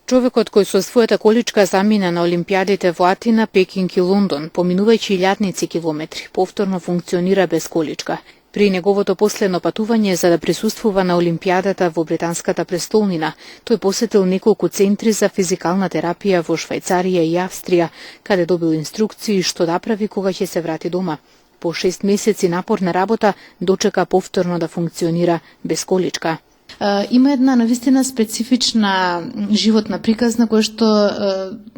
Човекот кој со својата количка замина на олимпијадите во Атина, Пекинг и Лондон, поминувајќи илјадници километри, повторно функционира без количка. При неговото последно патување за да присуствува на олимпијадата во британската престолнина, тој посетил неколку центри за физикална терапија во Швајцарија и Австрија, каде добил инструкции што да прави кога ќе се врати дома. По 6 месеци напорна работа дочека повторно да функционира без количка. Има една навистина специфична животна приказна која што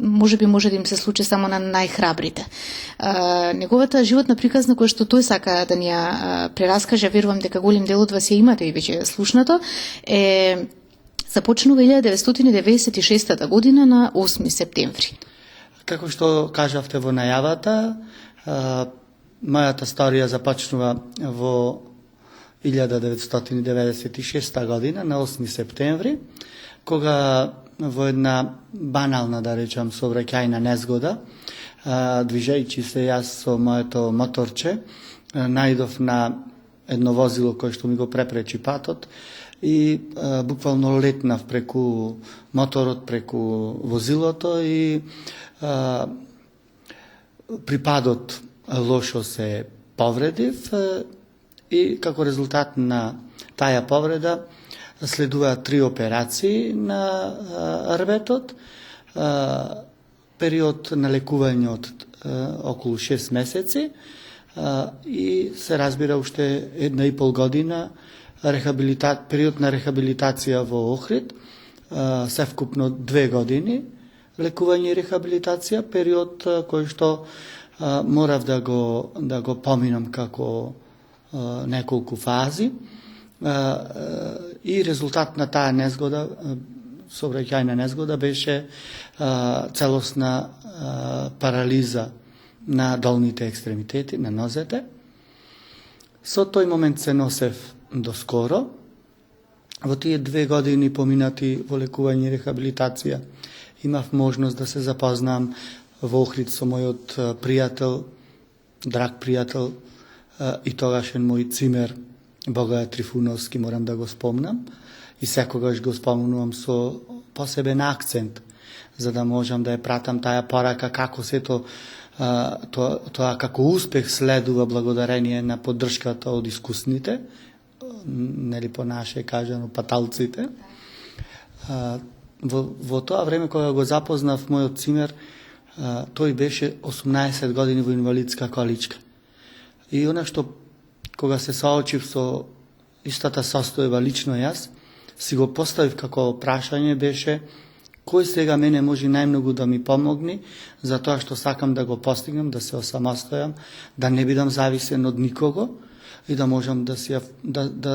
може да им се случи само на најхрабрите. Неговата животна приказна која што тој сака да ни ја прераскаже, верувам дека голем дел од вас ја имате и веќе слушнато, започнува 1996 година на 8 септември. Како што кажавте во најавата, мојата историја започнува во 1996 година на 8 септември, кога во една банална, да речам, сообраќајна незгода, движејќи се јас со моето моторче, најдов на едно возило кое што ми го препречи патот и буквално летнав преку моторот, преку возилото и при падот лошо се повредив и како резултат на таа повреда следуваат 3 операции на рветот, период на лекување од околу 6 месеци и се разбира уште 1,5 година период на рехабилитација во Охрид, севкупно 2 години лекување и рехабилитација, период кој што морав да го поминам како неколку фази и резултат на таа незгода, сообраќајна незгода, беше целосна парализа на долните екстремитети, на нозете. Со тој момент се носев до скоро. Во тие 2 години поминати во лекување и рехабилитација имав можност да се запознам во Охрид со мојот пријател, драг пријател и тогашен мој цимер Богоја Трифуновски, морам да го спомнам и секогаш го спомнувам со посебен акцент, за да можам да ја пратам таа порака како сето тоа како успех следува благодарение на поддршката од искусните, нели по наше кажано паталците. Во тоа време кога го запознав мојот цимер, тој беше 18 години во инвалидска количка. И она што кога се соочив со истата состојба лично јас, си го поставив како прашање беше кој сега мене може најмногу да ми помогне за тоа што сакам да го постигнам, да се осамостојам, да не бидам зависен од никого и да можам да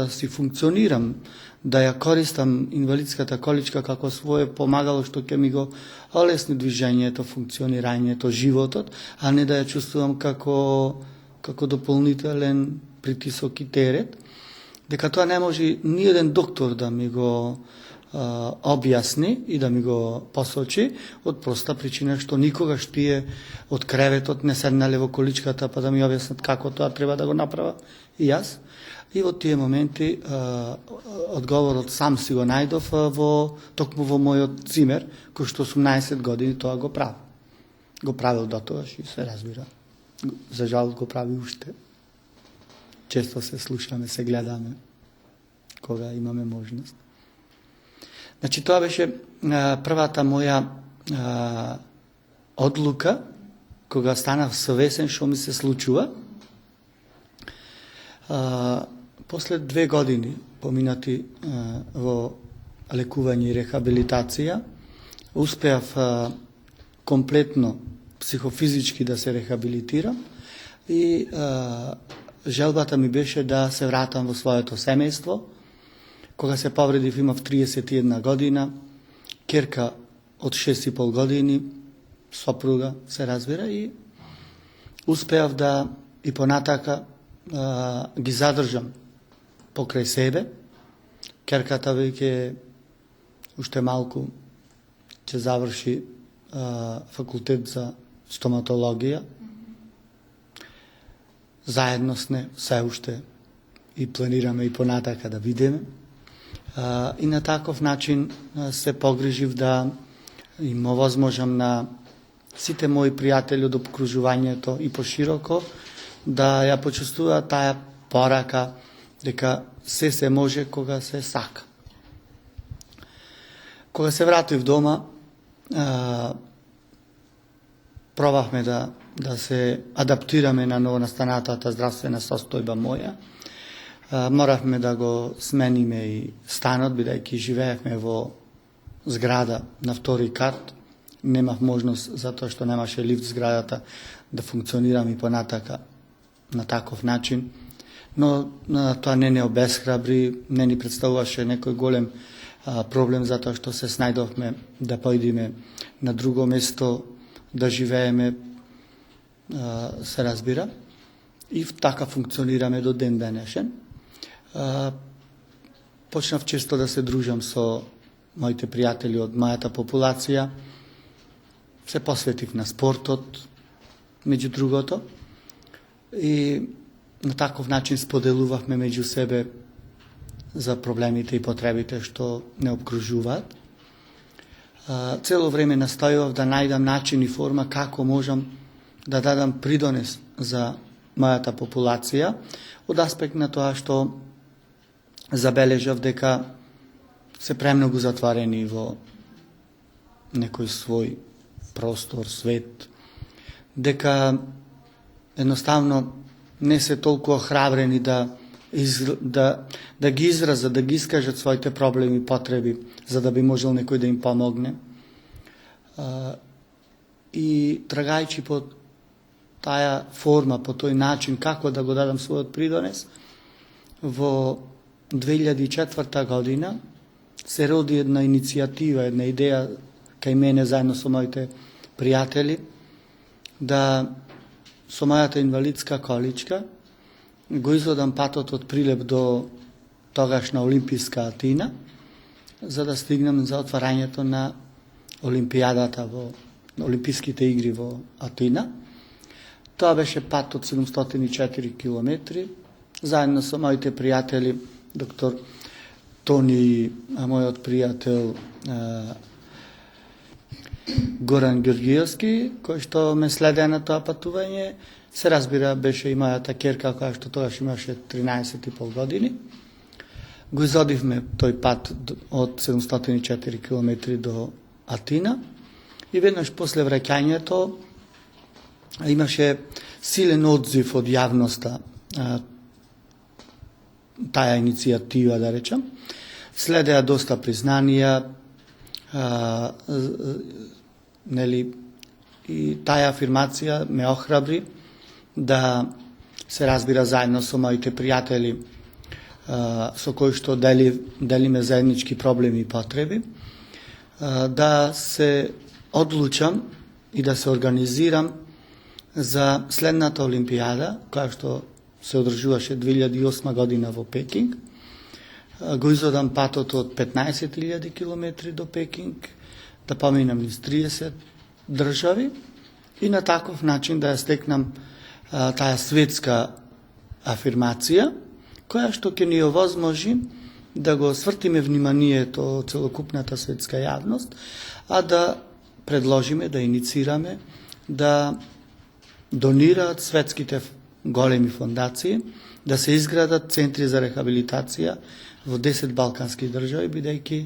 си функционирам, да ја користам инвалидската количка како свое помагало што ќе ми го олесни движењето, функционирањето, животот, а не да ја чувствувам како дополнителен притисок и терет, дека тоа не може ни еден доктор да ми го објасни и да ми го посочи, од проста причина што никогаш тие од креветот не седнале во количката па да ми објаснат како тоа треба да го направам и јас. И во тие моменти одговорот сам си го најдов токму во мојот цимер, кој што 18 години тоа го правил. Го правил дотогаш и се разбира. За жал го прави уште. Често се слушаме, се гледаме, кога имаме можност. Значи, тоа беше првата моја одлука, кога станав совесен што ми се случува. После 2 години поминати во лекување и рехабилитација, успеав комплетно психофизички да се рехабилитирам и желбата ми беше да се вратам во своето семејство. Кога се повредив имав 31 година, керка од 6,5 години, сопруга се разбира и успеав да и понатака ги задржам покрај себе. Керката веќе уште малку ќе заврши факултет за стоматологија. Заедно сме се уште и планираме и понатака да видиме. И на таков начин се погрижив да им овозможам на сите мои пријатели од обкружувањето и пошироко да ја почувствуваат таа порака дека се може кога се сака. Кога се вратив дома, пробавме да се адаптираме на новонастанатата здравствена состојба моја. Моравме да го смениме и станот, бидејќи живеевме во зграда на втори кат. Немав можност, затоа што немаше лифт зградата, да функционирам и понатака на таков начин. Но тоа не обесхрабри, не ни представуваше некој голем проблем, затоа што се снајдовме да поидиме на друго место, да живееме, се разбира. И така функционираме до ден денешен. Почнав често да се дружам со моите пријатели од мојата популација. Се посветив на спортот, меѓу другото. И на таков начин споделувавме меѓу себе за проблемите и потребите што не обкружуваат. Цело време настојував да најдам начин и форма како можам да дадам придонес за мојата популација, од аспект на тоа што забележав дека се премногу затворени во некој свој простор, свет, дека едноставно не се толку охрабрени да ги изразат, да ги искажат своите проблеми и потреби, за да би можел некој да им помогне. И трагајќи по таа форма, по тој начин, како да го дадам својот придонес, во 2004 година се роди една иницијатива, една идеја кај мене заедно со моите пријатели, да со мојата инвалидска количка го изодам патот од Прилеп до тогашна Олимписка Атина, за да стигнем за отварањето на Олимпијадата во Олимписките игри во Атина. Тоа беше пат од 704 километри, заедно со моите пријатели, доктор Тони, мојот пријател Горан Георгиевски, кој што ме следе на тоа патување, се разбира беше и мојата керка, која што тогаш имаше 13,5 години. Го изодивме тој пат од 704 километри до Атина и веднаш после враќањето имаше силен одзив од јавноста таа иницијатива, да речам. Следеа доста признанија, нели, и таа афирмација ме охрабри да се разбира заедно со моите пријатели со кои што делиме заеднички проблеми и потреби, да се одлучам и да се организирам за следната Олимпијада, која што се одржуваше 2008 година во Пекинг. Го изодам патот од 15.000 километри до Пекинг, да поминам низ 30 држави и на таков начин да ја стекнам таа светска афирмација, која што ќе ни овозможи да го свртиме вниманието од целокупната светска јавност, а да предложиме, да иницираме, да донираат светските големи фондации, да се изградат центри за рехабилитација во 10 балкански држави, бидејќи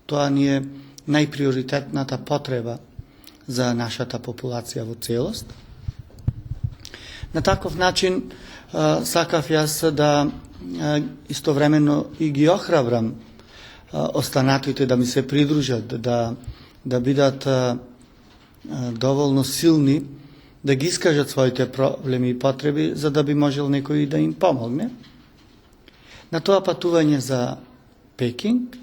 тоа ни е најприоритетната потреба за нашата популација во целост. На таков начин сакав јас да истовремено и ги охрабрам останатите да ми се придружат, да бидат доволно силни, да ги искажат своите проблеми и потреби, за да би можел некој да им помогне. На тоа патување за Пекинг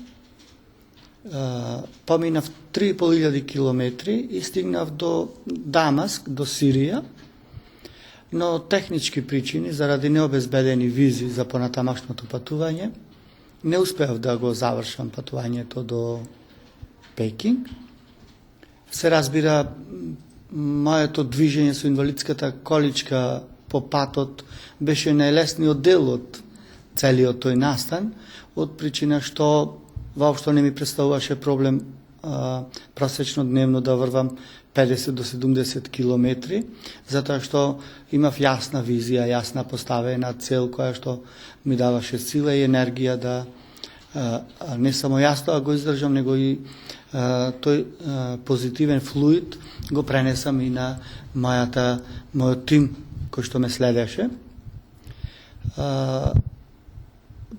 поминав 3.500 километри и стигнав до Дамаск, до Сирија, но технички причини, заради необезбедени визи за понатамашното патување, не успеав да го завршам патувањето до Пекинг. Се разбира, моето движење со инвалидската количка по патот беше најлесниот дел од целиот тој настан, од причина што воопшто не ми представуваше проблем просечно дневно да врвам 50 до 70 километри, затоа што имав јасна визија, јасна поставена цел која што ми даваше сила и енергија да не само јас тоа го издржам, него и тој позитивен флуид го пренесам и на мојот тим кој што ме следеше.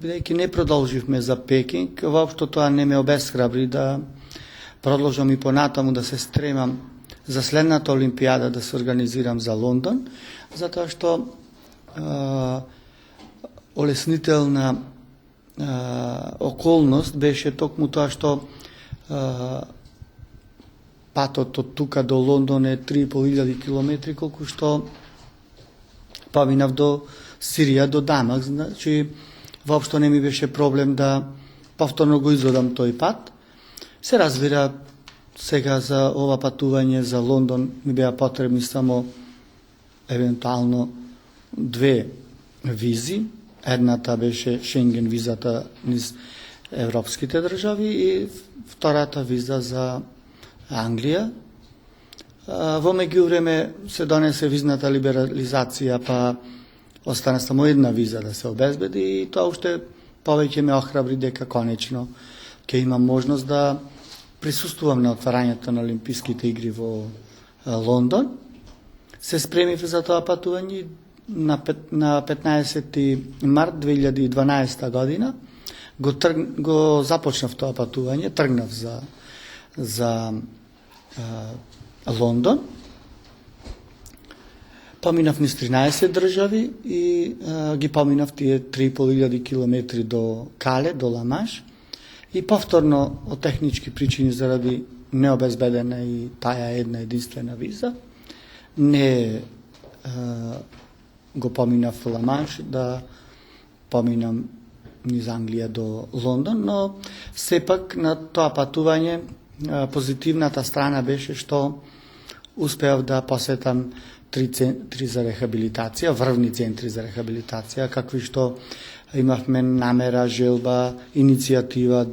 Бидејќи не продолживме за Пекинг, воопшто тоа не ме обесхрабри да продолжам и понатаму да се стремам за следната Олимпијада да се организирам за Лондон, затоа што олеснителна околност беше токму тоа што патот од тука до Лондон е 3500 километри, колку што поминав до Сирија, до Дамаск, значи воопшто не ми беше проблем да повторно го изодам тој пат. Се разбира, сега за ова патување за Лондон ми беа потребни само евентуално 2 визи. Едната беше Шенген визата низ европските држави и втората виза за Англија. Во меѓувреме се донесе визната либерализација, па остана само една виза да се обезбеди и тоа уште повеќе ме охрабри дека конечно ќе имам можност да присуствувам на отварањето на Олимписките игри во Лондон. Се спремив за тоа патување на 15 март 2012 година. Го започнав тоа патување, тргнав за Лондон. Поминав низ 13 држави и ги поминав тие 3500 километри до Кале, до Ла-Манш. И повторно, од технички причини, заради необезбедена и таа една единствена виза, не го поминав Ла-Манш, да поминам низ Англија до Лондон, но сепак на тоа патување позитивната страна беше што успеав да посетам 3 центри за рехабилитација, врвни центри за рехабилитација, какви што имавме намера, желба, иницијатива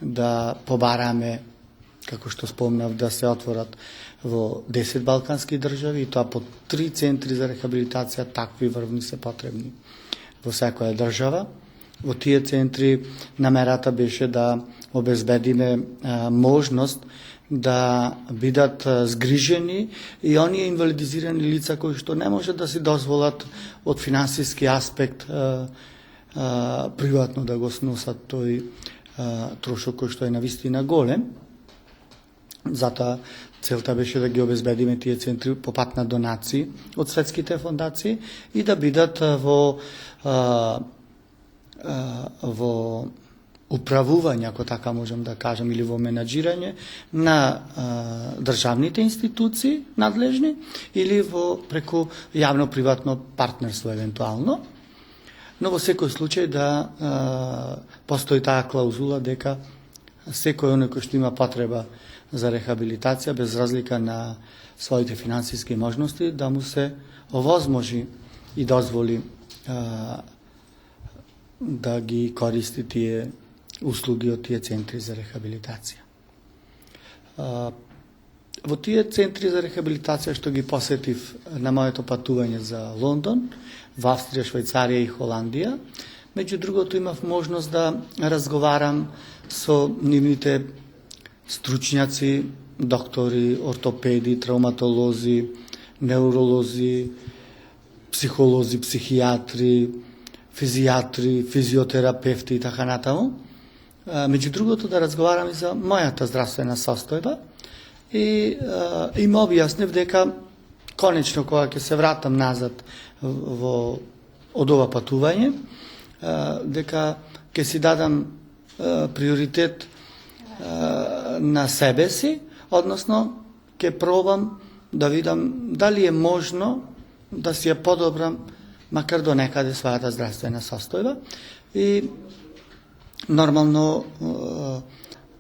да побараме, како што спомнав, да се отворат во 10 балкански држави, и тоа по 3 центри за рехабилитација, такви врвни се потребни во секоја држава. Во тие центри намерата беше да обезбедиме можност да бидат згрижени и оние инвалидизирани лица кои што не може да си дозволат од финансиски аспект приватно да го сносат тој трошок кој што е навистина голем. Затоа целта беше да ги обезбедиме тие центри по пат на донации од светските фондации и да бидат во управување, ако така можам да кажам, или во менаџирање на државните институции надлежни или преку јавно-приватно партнерство евентуално. Но во секој случај да постои таа клаузула дека секој оној кој што има потреба за рехабилитација, без разлика на своите финансиски можности, да му се овозможи и дозволи да ги користи тие услуги од тие центри за рехабилитација. Во тие центри за рехабилитација што ги посетив на моето патување за Лондон, во Австрија, Швајцарија и Холандија, меѓу другото имав можност да разговарам со нивните стручњаци, доктори, ортопеди, травматолози, неуролози, психолози, психијатри, физијатри, физиотерапевти и така натаму. Меѓу другото да разговарам и за мојата здравствена состојба и им објаснив дека конечно кога ќе се вратам назад од ова патување, дека ќе си дадам приоритет на себе си, односно ќе пробам да видам дали е можно да си ја подобрам макар до некаде својата здравствена состојба и нормално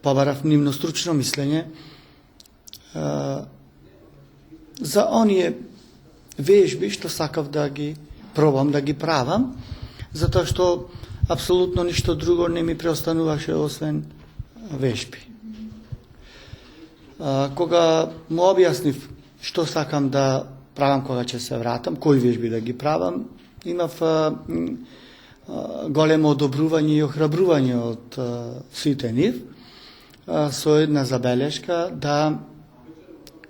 побарав нивно стручно мислење за оние вежби што сакав да ги пробам да ги правам, затоа што апсолутно ништо друго не ми преостануваше освен вежби. Кога му објаснив што сакам да правам кога ќе се вратам, кои вежби да ги правам, имав големо одобрување и охрабрување од сите нив, со една забелешка да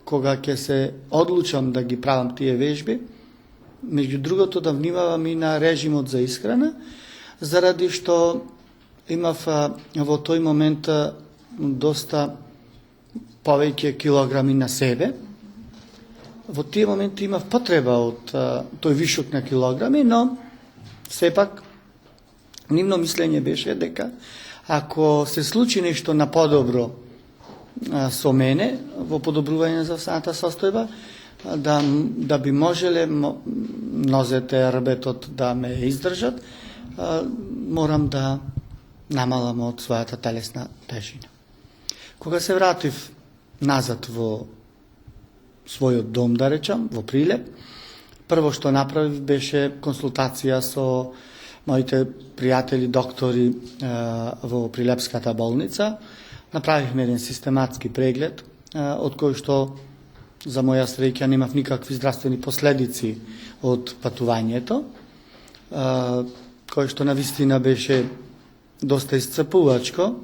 кога ќе се одлучам да ги правам тие вежби, меѓу другото да внимавам и на режимот за исхрана, заради што имав во тој момент доста повеќе килограми на себе. Во тие моменти имав потреба од тој вишок на килограми, но сепак нивно мислење беше дека ако се случи нешто на подобро со мене во подобрување за самата состојба, да би можеле нозете, рбетот да ме издржат, морам да намалам од својата телесна тежина. Кога се вратив назад во својот дом, да речам, во Прилеп, прво што направив беше консултација со моите пријатели доктори во Прилепската болница. Направивме еден систематски преглед, од кој што за моја среќа немав никакви здравствени последици од патувањето, кој што навистина беше доста исцрпувачко.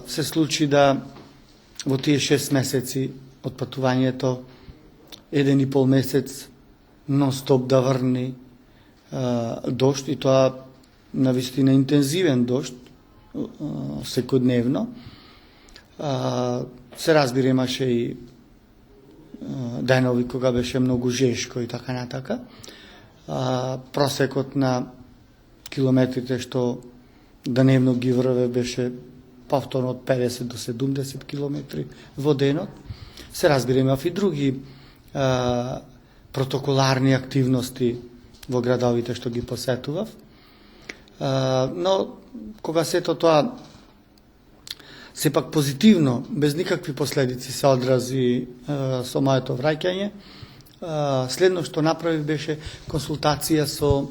Се случи да во тие 6 месеци од патувањето, 1,5 месец нон-стоп да врни дожд, и тоа навистина интензивен дожд, секојдневно. Се разбира, имаше и денови кога беше многу жешко и така натака. Просекот на километрите што дневно ги врве беше повторно од 50 до 70 километри во денот. Се разбира, имав и други протоколарни активности во градовите што ги посетував. Но кога сето тоа сепак позитивно, без никакви последици се одрази со моето враќање, следно што направив беше консултација со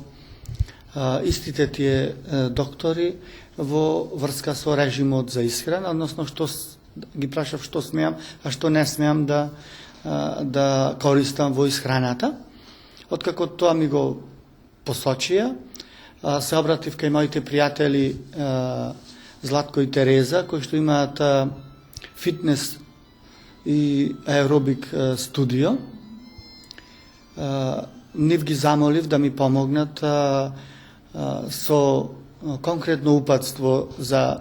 истите тие доктори во врска со режимот за исхрана, односно што ги прашав што смеам, а што не смеам да користам во исхраната. Откако тоа ми го посочија, се обратив кај моите пријатели Златко и Тереза, кои што имаат фитнес и аеробик студио. Нив ги замолив да ми помогнат со конкретно упатство за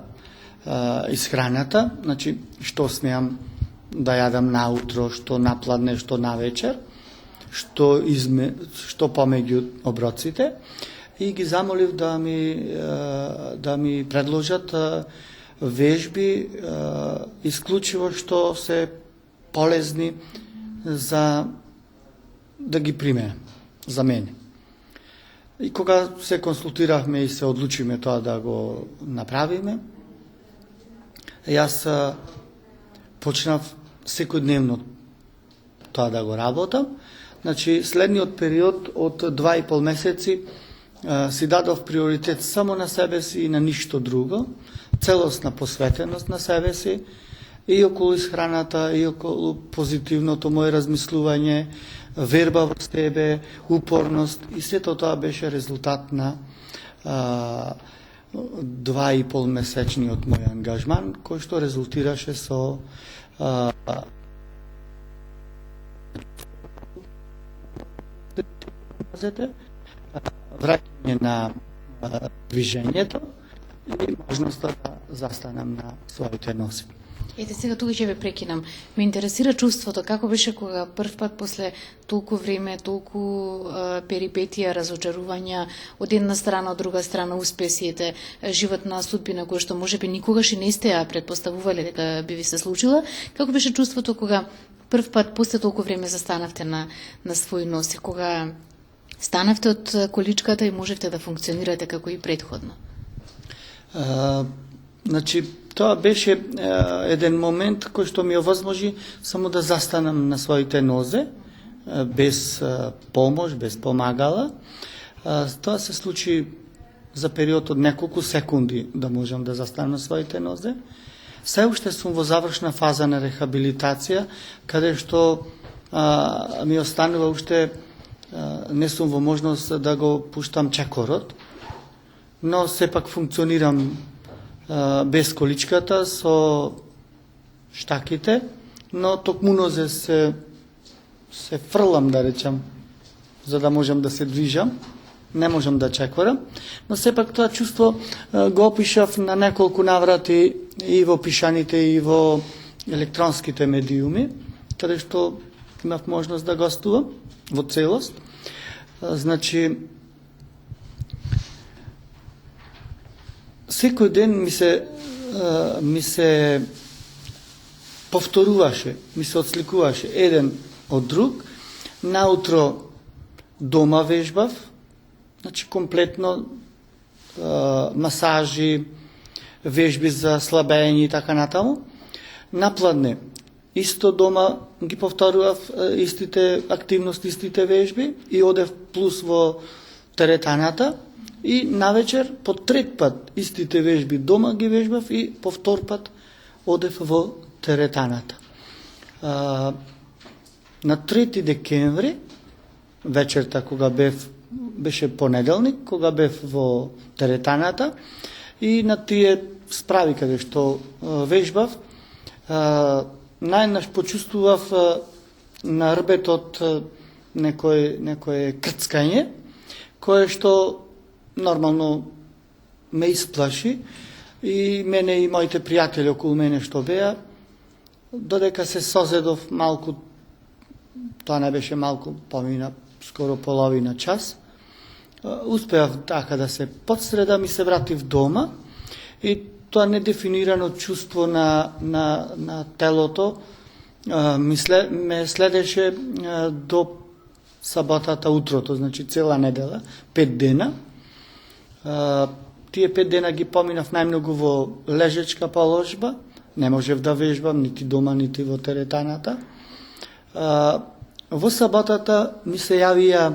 исхраната, значи што смеам да јадам наутро, што напладне, што навечер, што помеѓу оброците, и ги замолив да ми предложат вежби исклучиво што се полезни за да ги применам за мене. И кога се консултиравме и се одлучиме тоа да го направиме, јас почнав секојдневно тоа да го работам. Значи, следниот период од 2,5 месеци си дадов приоритет само на себе си и на ништо друго, целосна посветеност на себе си, и околу исхраната, и околу позитивното моје размислување, верба во себе, упорност, и сето тоа беше резултат на 2,5 месечниот мој ангажман, кој што резултираше со враќање на движењето и можноста да застанам на своите носи. Ете, сега тука ќе ве прекинам. Ме интересира чувството, како беше кога прв пат после толку време, толку перипетија, разочарувања, од една страна, од друга страна успесите, животна судбина која што можеби никогаш и не сте ја предпоставувале дека би ви се случила. Како беше чувството кога прв пат после толку време застанавте на свој носи, кога станавте од количката и можевте да функционирате како и предходно? Значи, тоа беше еден момент кој што ми овозможи само да застанам на своите нозе, без помош, без помагала. Тоа се случи за период од неколку секунди да можам да застанам на своите нозе. Се уште сум во завршна фаза на рехабилитација, каде што ми останува уште, не сум во можност да го пуштам чекорот, но сепак функционирам без количката, со штаките, но токму нозе се фрлам, да речам, за да можам да се движам, не можам да чекорам, но сепак тоа чувство го опишав на неколку наврати и во пишаните и во електронските медиуми, каде што имав можност да гостувам во целост. Значи, секој ден ми се повторуваше, ми се отсликуваше еден од друг. Наутро дома вежбав, значи комплетно масажи, вежби за слабење и така натаму. Напладне, исто дома ги повторував истите активности, истите вежби и одев плюс во теретаната и навечер по трет пат истите вежби дома ги вежбав и по втор пат одев во теретаната. На 3 декември, вечерта кога беше понеделник, кога бев во теретаната и на тие справи каде што вежбав, најнаш почувствував на рбетот некое крцкање, кое што нормално ме исплаши и мене и моите пријатели околу мене што беа, додека се созедов малку, тоа не беше малку, помина скоро половина час, успеав така да се подсредам и се вратив дома и тоа недефинирано чувство на телото ме следеше до саботата утрото, значи цела недела, 5 дена. Тие 5 дена ги поминав најмногу во лежечка положба, не можев да вежбам нити дома, нити во теретаната. Во саботата ми се јавија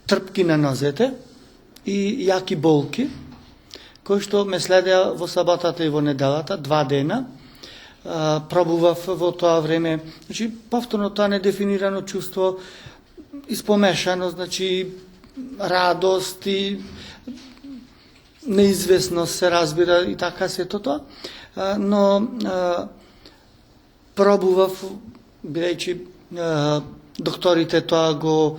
трпки на нозете и јаки болки, кои што ме следеа во саботата и во неделата, 2 дена. Пробував во тоа време, значи повторно тоа недефинирано чувство, испомешано, значи радост и неизвестност се разбира и така сето тоа, но пробував, бидејќи докторите тоа го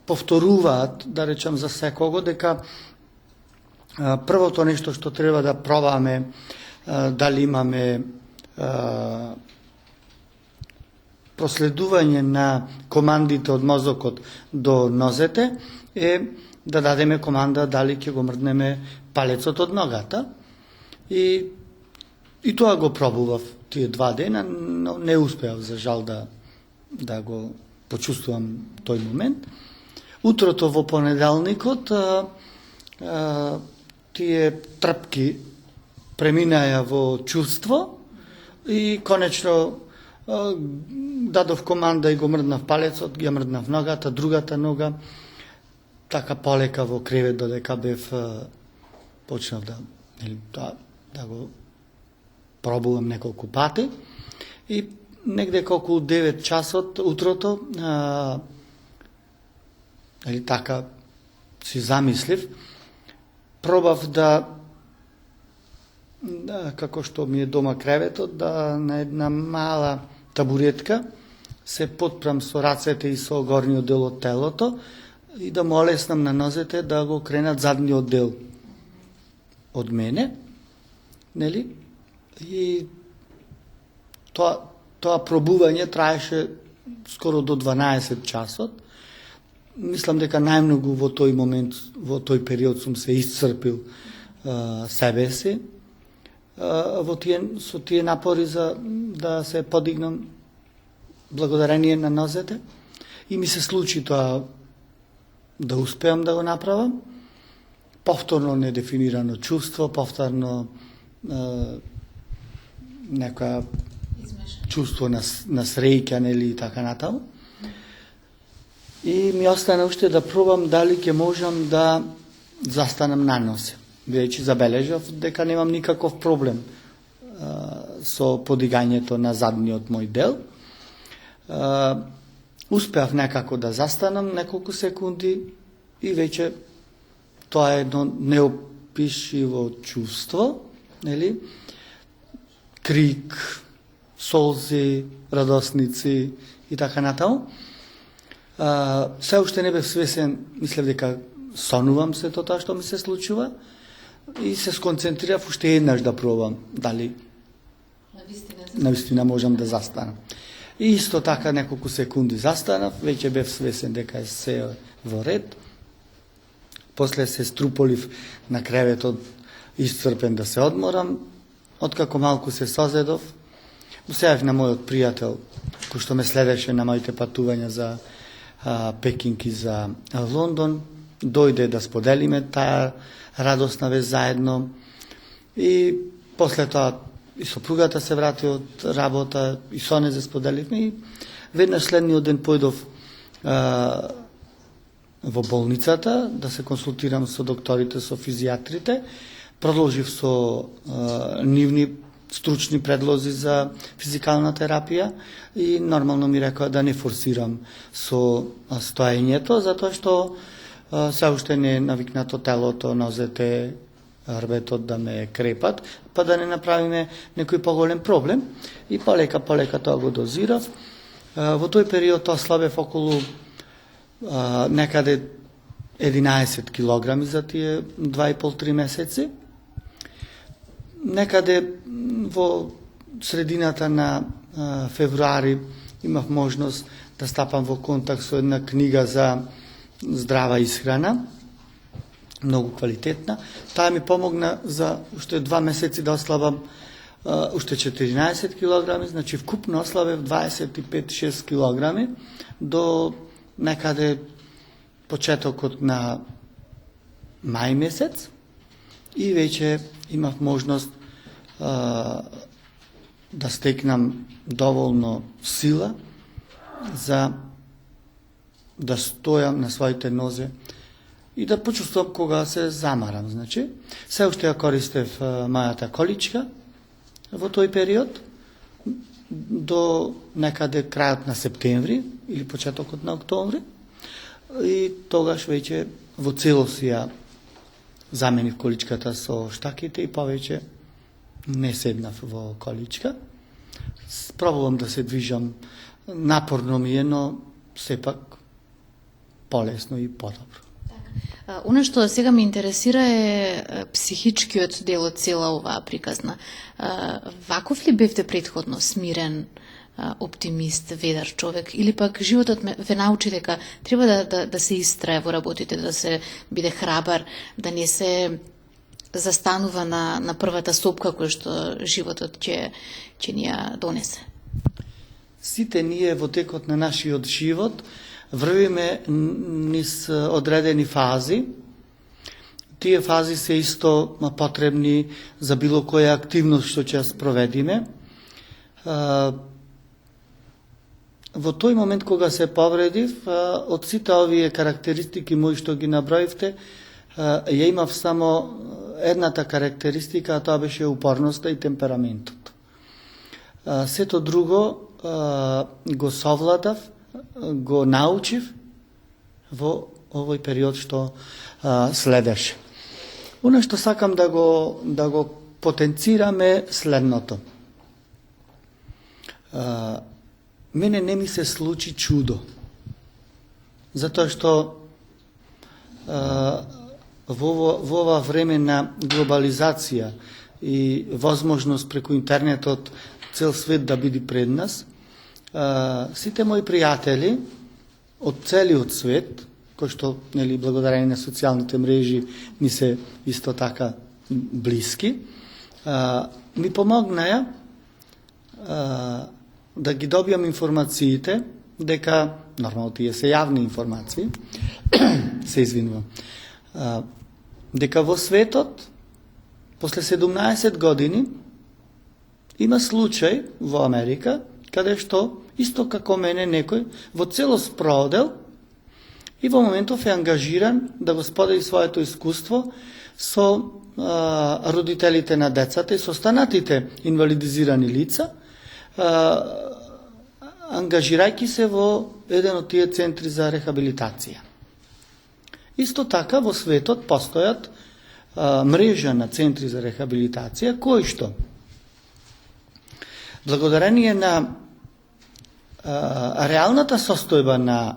повторуваат, да речам за секого, дека првото нешто што треба да пробаме, дали имаме проследување на командите од мозокот до нозете, е да дадеме команда дали ќе го мрднеме палецот од ногата. И тоа го пробував тие 2 дена, но не успеав за жал да го почувствувам тој момент. Утрото во понеделникот тие трпки преминаја во чувство и конечно дадов команда и го мрднав палецот, ги мрднав ногата, другата нога, така полека во кревет додека бев почнав да го пробувам неколку пати и негде околу 9 часот утрото така си замислив, пробав да како што ми е дома креветот, да на една мала табуретка се потпрам со рацете и со горниот дел од телото и да му олеснам на нозете да го кренат задниот дел од мене, нели? И тоа пробување траеше скоро до 12 часот. Мислам дека најмногу во тој момент, во тој период сум се исцрпил себе си со тие напори за да се подигнам благодарение на нозете и ми се случи тоа да успеам да го направам. Повторно недефинирано чувство, повторно нека чувство на среќа, нели, и така натаму. И ми остана уште да пробам дали ќе можам да застанам на носе. Бидејќи забележав дека немам никаков проблем со подигањето на задниот мој дел. Успеав некако да застанам неколку секунди и веќе тоа е едно неопишиво чувство, нели? Крик, солзи, радосници и така натаму. Се уште не бев свесен, мислев дека сонувам се тоа што ми се случува и се сконцентрирав уште еднаш да пробам дали навистина можам да застанам. И исто така неколку секунди застанав, веќе бев свесен дека е се во ред. После се струполив на креветот, исцрпен да се одморам. Откако малку се созедов, сеав на мојот пријател, кој што ме следеше на моите патувања за Пекинг и за Лондон, дојде да споделиме таа радосна вест заедно. И после тоа и сопругата се врати од работа, и со неа споделивме, и веднаш следниот ден појдов во болницата да се консултирам со докторите, со физијатрите. Продолжив со нивни стручни предлози за физикална терапија и нормално ми рекоа да не форсирам со стоењето, затоа што се уште не е навикнато телото, нозете, рбетот да ме крепат, па да не направиме некој поголем проблем. И полека тоа го дозирав. Во тој период ослабев околу некаде 11 килограми за тие 2,5-3 месеци. Некаде во средината на февруари имав можност да стапам во контакт со една книга за здрава исхрана, многу квалитетна. Таа ми помогна за уште 2 месеци да ослабам уште 14 килограми, значи вкупно ослабев 25-6 килограми до некаде почетокот на мај месец и веќе имав можност да стекнам доволно сила за да стојам на своите нозе и да почувствувам кога се замарам. Значи, се уште ја користев мојата количка во тој период до некаде крајот на септември или почетокот на октомври и тогаш веќе во целост ја заменив количката со штаките и повеќе не седнав во количка. Пробувам да се движам, напорно ми е, но сепак полесно и подобро. Оно што сега ме интересира е психичкиот дел од цела оваа приказна. Ваков ли бевте претходно, смирен, оптимист, ведар човек, или пак животот ве научи дека треба да се истрае во работите, да се биде храбар, да не се застанува на првата сопка која што животот ќе ни ја донесе? Сите ние во текот на нашиот живот врвиме низ одредени фази. Тие фази се исто потребни за било која активност што ќе ја спроведиме. Во тој момент кога се повредив, од сите овие карактеристики мои што ги наброивте, ја имав само едната карактеристика, а тоа беше упорноста и темпераментот. Сето друго го совладав, го научив во овој период што следеше. Оно што сакам да го потенцираме следното. Мене не ми се случи чудо, затоа што во ова време на глобализација и возможност преку интернетот цел свет да биде пред нас, сите мои пријатели од целиот свет, кои што нели благодарение на социјалните мрежи ни се исто така блиски, ми помогнаја да ги добијам информациите дека нормално тие се јавни информации, се извинувам, дека во светот после 17 години има случај во Америка каде што исто како мене некој во целост проодел и во моментов е ангажиран да го сподели своето искуство со родителите на децата и со останатите инвалидизирани лица, ангажирајќи се во еден од тие центри за рехабилитација. Исто така во светот постојат мрежа на центри за рехабилитација кои што благодарение на реалната состојба на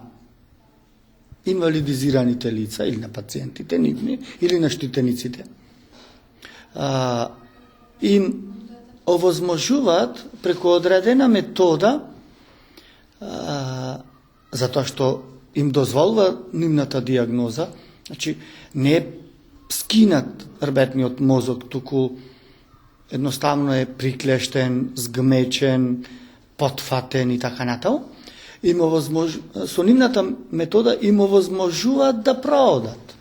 инвалидизираните лица или на пациентите нивни или на штитениците им овозможуваат преку одредена метода затоа што им дозволува нивната диагноза, значи не е скинат рбетниот мозок, туку едноставно е приклештен, сгмечен, потфатен и така натаму, со нивната метода им овозможуваат да проодат.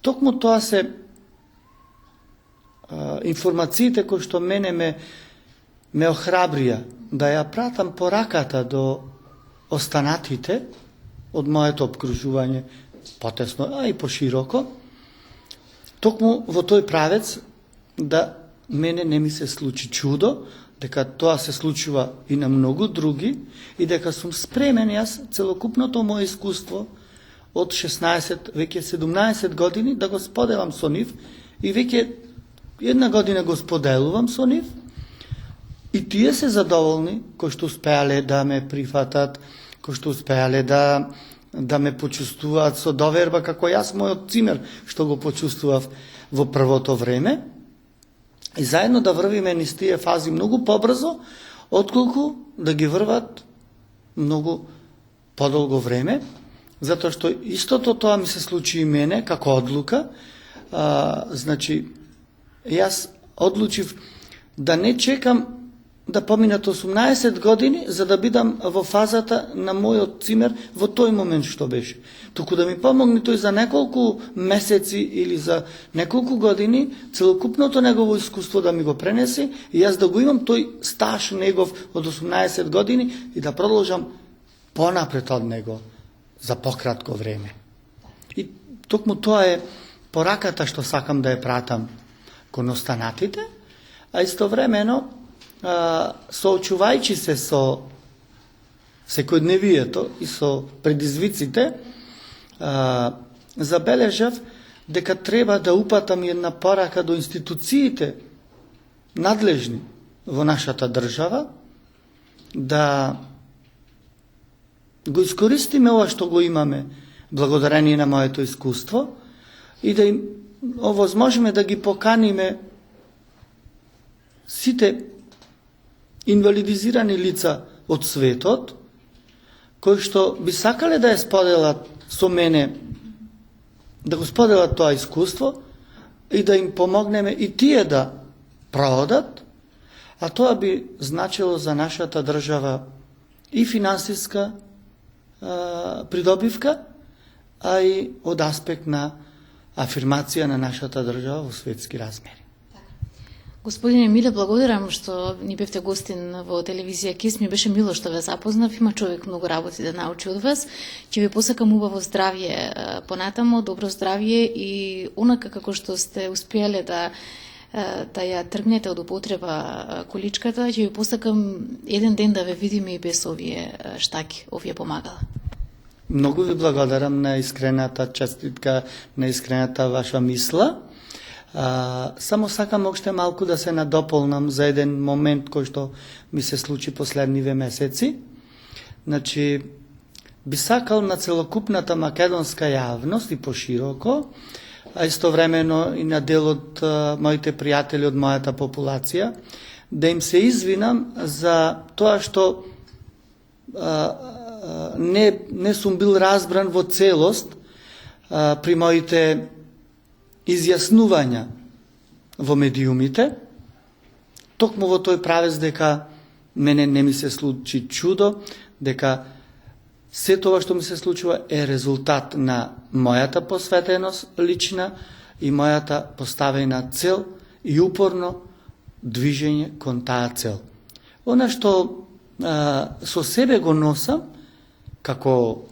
Токму тоа се информациите кои што мене ме охрабрија да ја пратам пораката до останатите од моето обкружување потесно, а и пошироко, токму во тој правец да мене не ми се случи чудо, дека тоа се случува и на многу други и дека сум спремен јас целокупното моје искуство од 16, веќе 17 години да го споделам со нив и веќе една година го споделувам со нив и тие се задоволни кои што успеале да ме прифатат, кои што успеале да ме почувствуваат со доверба како јас мојот цимер што го почувствував во првото време и заедно да врвиме низ тие фази многу побрзо отколку да ги врват многу подолго време, затоа што истото тоа ми се случи и мене како одлука. Значи јас одлучив да не чекам да поминат 18 години за да бидам во фазата на мојот цимер во тој момент што беше. Туку да ми помогне тој за неколку месеци или за неколку години целокупното негово искуство да ми го пренесе и јас да го имам тој стаж негов од 18 години и да продолжам понапред од него за пократко време. И токму тоа е пораката што сакам да ја пратам кон останатите, а истовремено соочувајќи се со секојдневието и со предизвиците, забележав дека треба да упатам една порака до институциите надлежни во нашата држава, да го искористиме ова што го имаме благодарение на моето искуство и да им овозможиме да ги поканиме сите инвалидизирани лица од светот, кои што би сакале да ја споделат со мене, да го споделат тоа искуство и да им помогнеме и тие да проодат, а тоа би значило за нашата држава и финансиска придобивка, а и од аспект на афирмација на нашата држава во светски размери. Господине Миле, благодарам што ни бевте гостин во телевизија КИС. Ми беше мило што ве запознав. Има човек многу работи да научи од вас. Ќе ви посакам убаво здравје понатамо, добро здравје и онака како што сте успеале да ја тргнете од употреба количката, ќе ви посакам еден ден да ве видиме и без овие штаки, овие помагала. Многу ви благодарам на искрената честитка, на искрената ваша мисла. Само сакам уште малку да се надополнам за еден момент кој што ми се случи последниве месеци. Значи, би сакал на целокупната македонска јавност и пошироко, а истовремено и на дел од моите пријатели од мојата популација, да им се извинам за тоа што не сум бил разбран во целост при моите изјаснувања во медиумите, токму во тој правец дека мене не ми се случи чудо, дека се тоа што ми се случува е резултат на мојата посветеност лична и мојата поставена цел и упорно движење кон таа цел. Она што со себе го носам како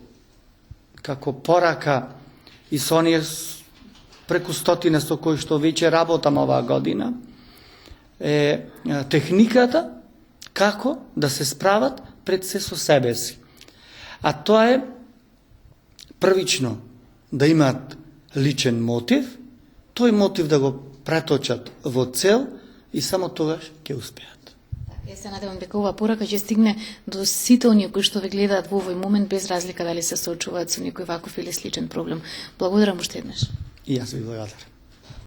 порака и со оние преку 100 со кои што веќе работам оваа година, е техниката како да се справат пред се со себе си. А тоа е првично да имаат личен мотив, тој мотив да го преточат во цел и само тогаш ќе успеат. Јас се надевам дека оваа порака ќе стигне до сите оние кои што ве гледаат во овој момент, без разлика дали се соочуваат со некој ваков или сличен проблем. Благодарам уште еднаш. И јас ви благодарам.